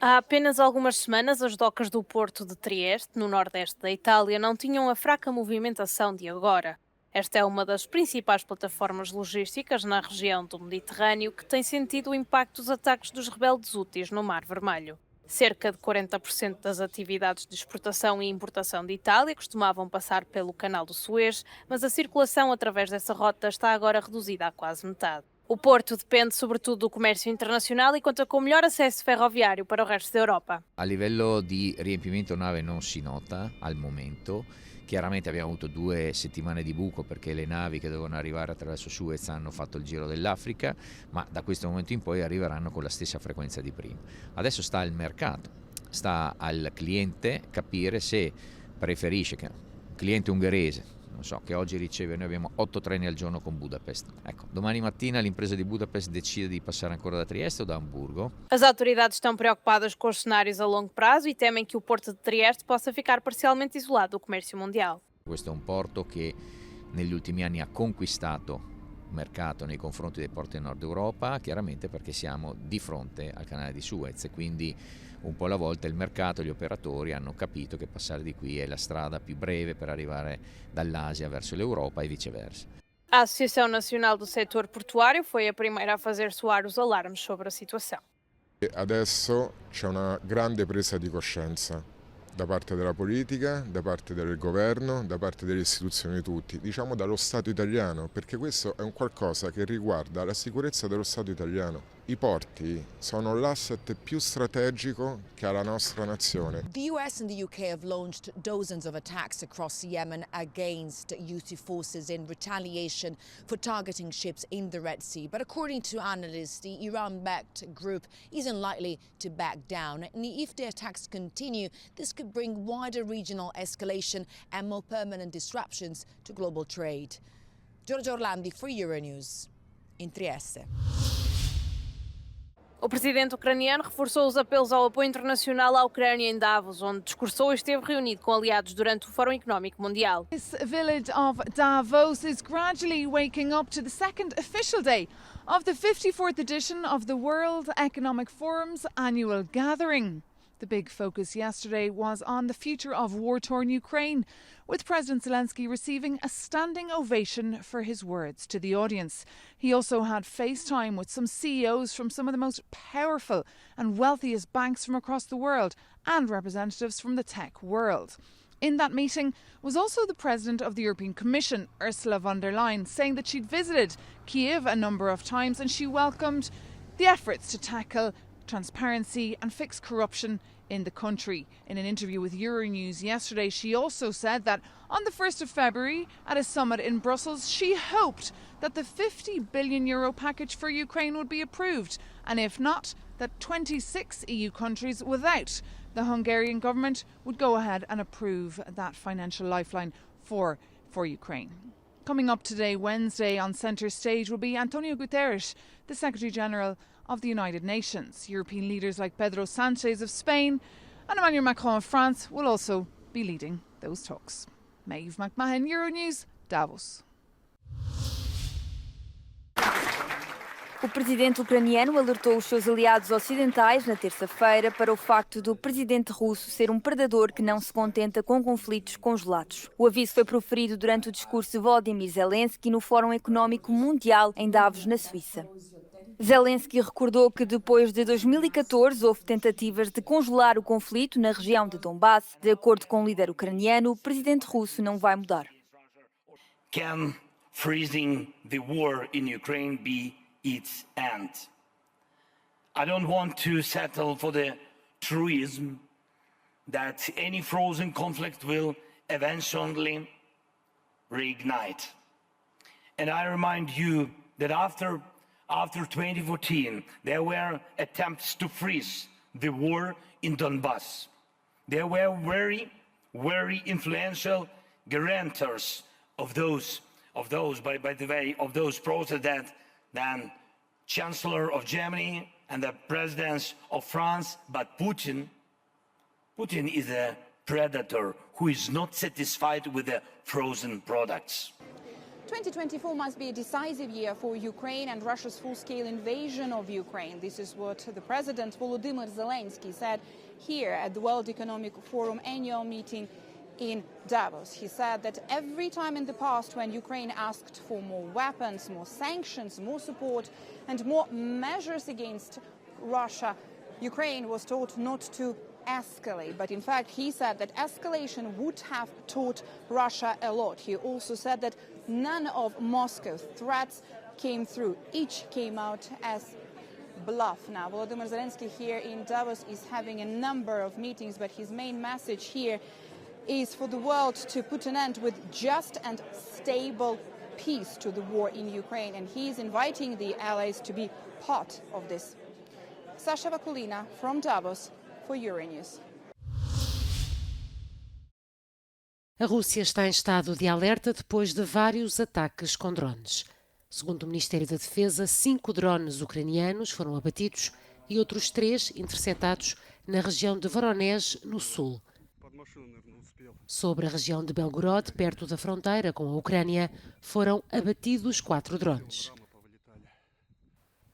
Há apenas algumas semanas, as docas do Porto de Trieste, no nordeste da Itália, não tinham a fraca movimentação de agora. Esta é uma das principais plataformas logísticas na região do Mediterrâneo que tem sentido o impacto dos ataques dos rebeldes hútis no Mar Vermelho. Cerca de 40% das atividades de exportação e importação de Itália costumavam passar pelo Canal do Suez, mas a circulação através dessa rota está agora reduzida a quase metade. O Porto depende sobretudo do comércio internacional e conta com o melhor acesso ferroviário para o resto da Europa. A livello di riempimento nave non si nota al momento. Chiaramente abbiamo avuto 2 settimane di buco perché le navi che dovevano arrivare attraverso Suez hanno fatto il giro dell'Africa, ma da questo momento in poi arriveranno con la stessa frequenza di prima. Adesso sta al mercato, sta al cliente capire se preferisce, che un cliente ungherese, non so, che oggi riceve, noi abbiamo 8 treni al giorno con Budapest. Ecco, domani mattina l'impresa di Budapest decide di passare ancora da Trieste o da Hamburgo. As autoridades estão preocupadas com os cenários a longo prazo e temem que o Porto de Trieste possa ficar parcialmente isolado do comércio mundial. Questo è un porto che negli ultimi anni ha conquistato mercato nei confronti dei porti del nord Europa, chiaramente perché siamo di fronte al canale di Suez e quindi un po' alla volta il mercato e gli operatori hanno capito che passare di qui è la strada più breve per arrivare dall'Asia verso l'Europa e viceversa. A Associação Nacional do Setor Portuário foi a primeira a fazer soar os alarmes sobre a situação. Adesso c'è una grande presa di coscienza da parte della politica, da parte del governo, da parte delle istituzioni tutti, diciamo dallo Stato italiano, perché questo è un qualcosa che riguarda la sicurezza dello Stato italiano. I porti sono l'asset più strategico che ha la nostra nazione. The US and the UK have launched dozens of attacks across Yemen against Houthi forces in retaliation for targeting ships in the Red Sea. But according to analysts, the Iran-backed group isn't likely to back down. And if the attacks continue, this could bring wider regional escalation and more permanent disruptions to global trade. Giorgio Orlandi for Euronews, in Trieste. O presidente ucraniano reforçou os apelos ao apoio internacional à Ucrânia em Davos, onde discursou e esteve reunido com aliados durante o Fórum Económico Mundial. This village of Davos is gradually waking up to the second official day of the 54th edition of the World Economic Forum's annual gathering. The big focus yesterday was on the future of war-torn Ukraine, with President Zelensky receiving a standing ovation for his words to the audience. He also had FaceTime with some CEOs from some of the most powerful and wealthiest banks from across the world and representatives from the tech world. In that meeting was also the President of the European Commission, Ursula von der Leyen, saying that she'd visited Kiev a number of times and she welcomed the efforts to tackle transparency and fix corruption in the country. In an interview with Euronews yesterday, she also said that on the 1st of February at a summit in Brussels, she hoped that the €50 billion package for Ukraine would be approved, and if not, that 26 EU countries without the Hungarian government would go ahead and approve that financial lifeline for Ukraine. Coming up today, Wednesday, on centre stage will be Antonio Guterres, the Secretary General of the United Nations. European leaders like Pedro Sanchez of Spain and Emmanuel Macron of France will also be leading those talks. Maeve McMahon, Euronews, Davos. O presidente ucraniano alertou os seus aliados ocidentais na terça-feira para o facto do presidente russo ser um predador que não se contenta com conflitos congelados. O aviso foi proferido durante o discurso de Volodymyr Zelensky no Fórum Económico Mundial em Davos, na Suíça. Zelensky recordou que depois de 2014 houve tentativas de congelar o conflito na região de Donbass. De acordo com o líder ucraniano, o presidente russo não vai mudar. Can freezing the war in Ukraine be its end? I don't want to settle for the truism that any frozen conflict will eventually reignite. And I remind you that after 2014, there were attempts to freeze the war in Donbass. There were very, very influential guarantors of those processes that then Chancellor of Germany and the presidents of France, but Putin is a predator who is not satisfied with the frozen products. 2024 must be a decisive year for Ukraine and Russia's full-scale invasion of Ukraine. This is what the President Volodymyr Zelensky said here at the World Economic Forum annual meeting in Davos. He said that every time in the past when Ukraine asked for more weapons, more sanctions, more support and more measures against Russia, Ukraine was told not to escalate. But in fact, he said that escalation would have taught Russia a lot. He also said that none of Moscow's threats came through. Each came out as bluff. Now, Volodymyr Zelensky here in Davos is having a number of meetings, but his main message here is for the world to put an end with just and stable peace to the war in Ukraine. And he is inviting the allies to be part of this. Sasha Vakulina from Davos for Euronews. A Rússia está em estado de alerta depois de vários ataques com drones. Segundo o Ministério da Defesa, 5 drones ucranianos foram abatidos e outros 3 interceptados na região de Voronezh, no sul. Sobre a região de Belgorod, perto da fronteira com a Ucrânia, foram abatidos 4 drones.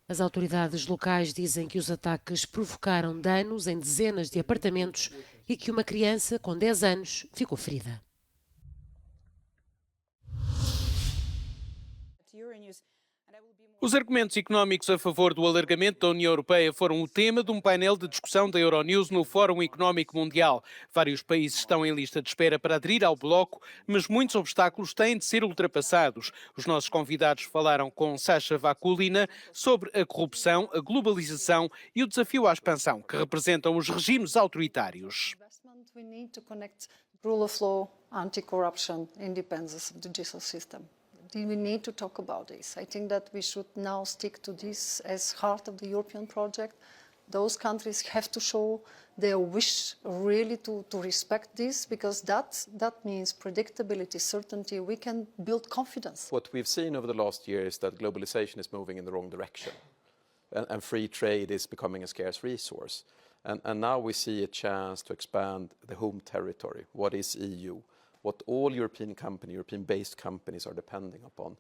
As autoridades locais dizem que os ataques provocaram danos em dezenas de apartamentos e que uma criança com 10 anos ficou ferida. Os argumentos económicos a favor do alargamento da União Europeia foram o tema de um painel de discussão da Euronews no Fórum Económico Mundial. Vários países estão em lista de espera para aderir ao bloco, mas muitos obstáculos têm de ser ultrapassados. Os nossos convidados falaram com Sasha Vakulina sobre a corrupção, a globalização e o desafio à expansão, que representam os regimes autoritários. Rule of law, anti-corruption, independence of the judicial system. We need to talk about this. I think that we should now stick to this as heart of the European project. Those countries have to show their wish really to respect this, because that means predictability, certainty. We can build confidence. What we've seen over the last year is that globalization is moving in the wrong direction, and free trade is becoming a scarce resource. And now we see a chance to expand the home territory. What is EU? What all European-based companies are depending upon.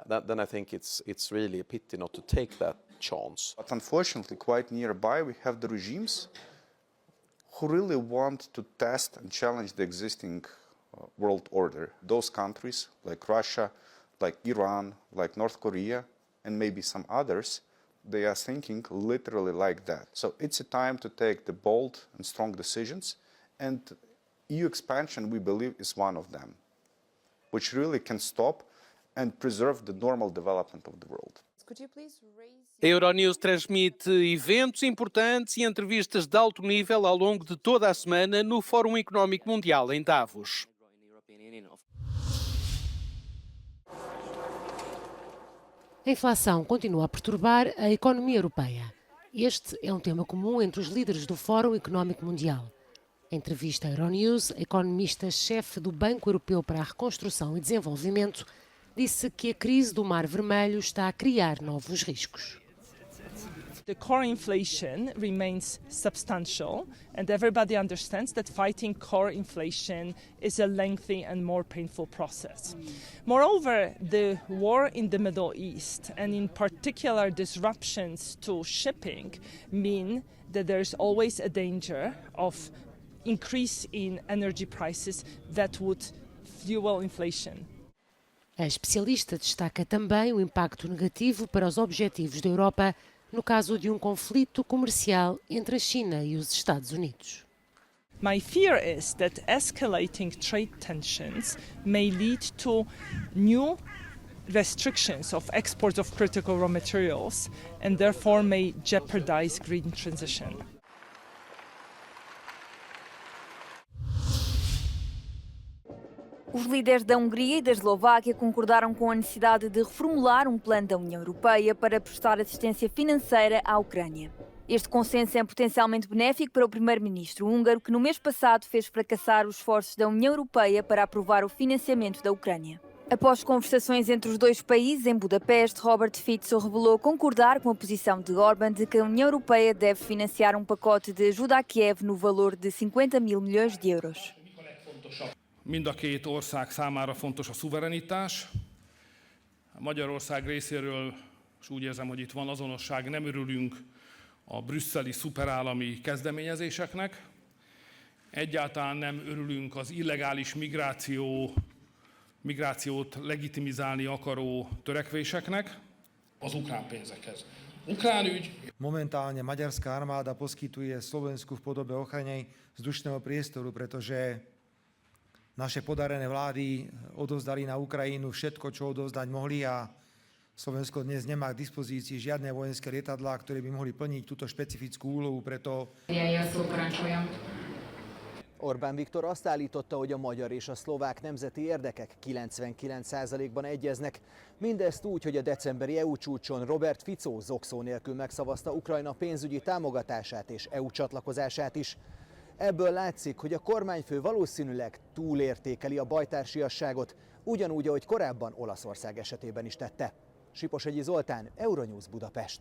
Then I think it's really a pity not to take that chance. But unfortunately, quite nearby, we have the regimes who really want to test and challenge the existing world order. Those countries, like Russia, like Iran, like North Korea, and maybe some others, they are thinking literally like that. So it's a time to take the bold and strong decisions, and EU expansion, we believe, is one of them, which really can stop and preserve the normal development of the world. A Euronews transmite eventos importantes e entrevistas de alto nível ao longo de toda a semana no Fórum Económico Mundial em Davos. A inflação continua a perturbar a economia europeia. Este é um tema comum entre os líderes do Fórum Económico Mundial. Em entrevista à Euronews, a economista-chefe do Banco Europeu para a Reconstrução e Desenvolvimento disse que a crise do Mar Vermelho está a criar novos riscos. The core inflation remains substantial, and everybody understands that fighting core inflation is a lengthy and more painful process. Moreover, the war in the Middle East, and in particular disruptions to shipping, mean that there's always a danger of increase in energy prices that would fuel inflation. A especialista destaca também o impacto negativo para os objetivos da Europa no caso de um conflito comercial entre a China e os Estados Unidos. My fear is that escalating trade tensions may lead to new restrictions of exports of critical raw materials and therefore may jeopardize green transition. Os líderes da Hungria e da Eslováquia concordaram com a necessidade de reformular um plano da União Europeia para prestar assistência financeira à Ucrânia. Este consenso é potencialmente benéfico para o primeiro-ministro húngaro, que no mês passado fez fracassar os esforços da União Europeia para aprovar o financiamento da Ucrânia. Após conversações entre os dois países em Budapeste, Robert Fico revelou concordar com a posição de Orbán de que a União Europeia deve financiar um pacote de ajuda a Kiev no valor de 50 mil milhões de euros. Mind a két ország számára fontos a szuverenitás, Magyarország részéről, és úgy érzem, hogy itt van azonosság, nem örülünk a brüsszeli szuperállami kezdeményezéseknek. Egyáltalán nem örülünk az illegális migrációt legitimizálni akaró törekvéseknek. Az ukrán pénzekhez. Ukrán ügy. Momentálne maďarská armáda poskytuje Slovensku v podobe ochrany vzdušného priestoru, pretože naše podarené vlády odovzdali na Ukrajinu všetko, čo odovzdať mohli a Slovensko dnes nemá k dispozícii žiadne vojenské lietadlá, ktoré by mohli plniť túto špecifickú úlohu, preto... Orbán Viktor azt állította, hogy a magyar és a szlovák nemzeti érdekek 99%-ban egyeznek. Mindezt úgy, hogy a decemberi EU csúcson Robert Fico zokszó nélkül megszavazta Ukrajna pénzügyi támogatását és EU csatlakozását is. Ebből látszik, hogy a kormányfő valószínűleg túlértékeli a bajtársiasságot, ugyanúgy, ahogy korábban Olaszország esetében is tette. Siposegyi Zoltán, Euronews Budapest.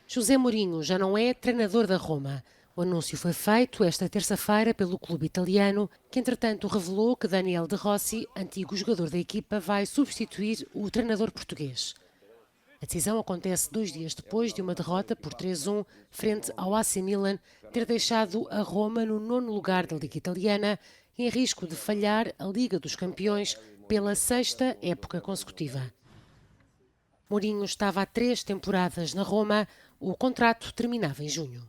José Mourinho já não é treinador da Roma. O anúncio foi feito esta terça-feira pelo clube italiano, que entretanto revelou que Daniel De Rossi, antigo jogador da equipa, vai substituir o treinador português. A decisão acontece 2 dias depois de uma derrota por 3-1 frente ao AC Milan ter deixado a Roma no 9º lugar da Liga Italiana, em risco de falhar a Liga dos Campeões pela 6ª época consecutiva. Mourinho estava há 3 temporadas na Roma, o contrato terminava em junho.